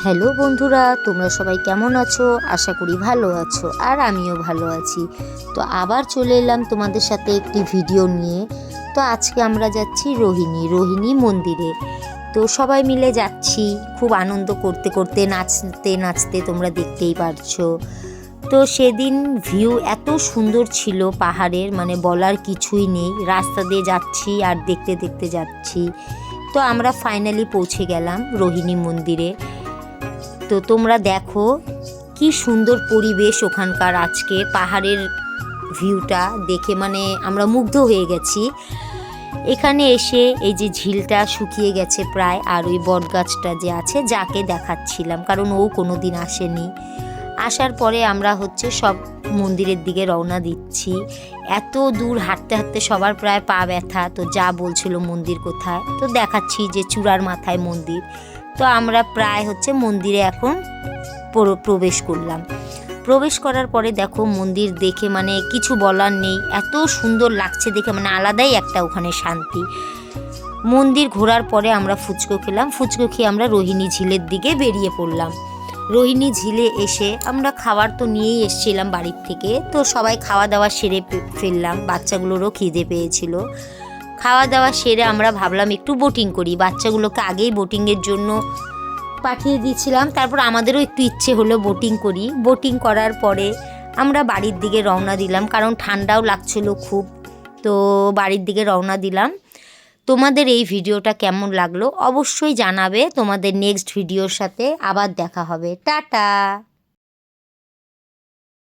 Hello বন্ধুরা, তোমরা সবাই কেমন আছো? আশা করি ভালো আছো, আর আমিও ভালো আছি। তো আবার চলে এলাম তোমাদের সাথে একটি ভিডিও নিয়ে। তো আজকে আমরা যাচ্ছি রোহিণী মন্দিরে। তো সবাই মিলে যাচ্ছি, খুব আনন্দ করতে করতে, নাচতে নাচতে, তোমরা দেখতেই পারছো। তো সেদিন ভিউ এত সুন্দর ছিল পাহাড়ের, মানে বলার কিছুই নেই। রাস্তা দিয়ে যাচ্ছি আর দেখতে দেখতে যাচ্ছি। তো আমরা ফাইনালি পৌঁছে গেলাম রোহিণী মন্দিরে। তো তোমরা দেখো কি সুন্দর পরিবেশ ওখানকার। আজকে পাহাড়ের ভিউটা দেখে মানে আমরা মুগ্ধ হয়ে গেছি। এখানে এসে এই যে ঝিলটা শুকিয়ে গেছে প্রায়, আর ওই বটগাছটা যে আছে যাকে দেখাচ্ছিলাম, কারণ ও কোনো দিন আসেনি। আসার পরে আমরা সব মন্দিরের দিকে রওনা দিচ্ছি। এত দূর হাঁটতে হাঁটতে সবার প্রায় পা ব্যথা। তো যা বলছিল মন্দির কোথায়, তো দেখাচ্ছি যে চূড়ার মাথায় মন্দির। তো আমরা প্রায় মন্দিরে এখন প্রবেশ করলাম। প্রবেশ করার পরে দেখো মন্দির দেখে মানে কিছু বলার নেই, এত সুন্দর লাগছে দেখে, মানে আলাদাই একটা ওখানে শান্তি। মন্দির ঘোরার পরে আমরা ফুচকো খেলাম। ফুচকো খেয়ে আমরা রোহিণী ঝিলের দিকে বেরিয়ে পড়লাম। রোহিণী ঝিলে এসে আমরা খাবার তো নিয়েই এসেছিলাম বাড়ির থেকে। তো সবাই খাওয়া দাওয়া সেরে ফেললাম, বাচ্চাগুলোরও খিদে পেয়েছিল। খাওয়া দাওয়া সেরে আমরা ভাবলাম একটু বোটিং করি। বাচ্চাগুলোকে আগেই বোটিংয়ের জন্য পাঠিয়ে দিয়েছিলাম, তারপর আমাদেরও একটু ইচ্ছে হলো বোটিং করি। বোটিং করার পরে আমরা বাড়ির দিকে রওনা দিলাম, কারণ ঠান্ডাও লাগছিল খুব। তো বাড়ির দিকে রওনা দিলাম। তোমাদের এই ভিডিওটা কেমন লাগলো অবশ্যই জানাবে। তোমাদের নেক্সট ভিডিওর সাথে আবার দেখা হবে। টাটা।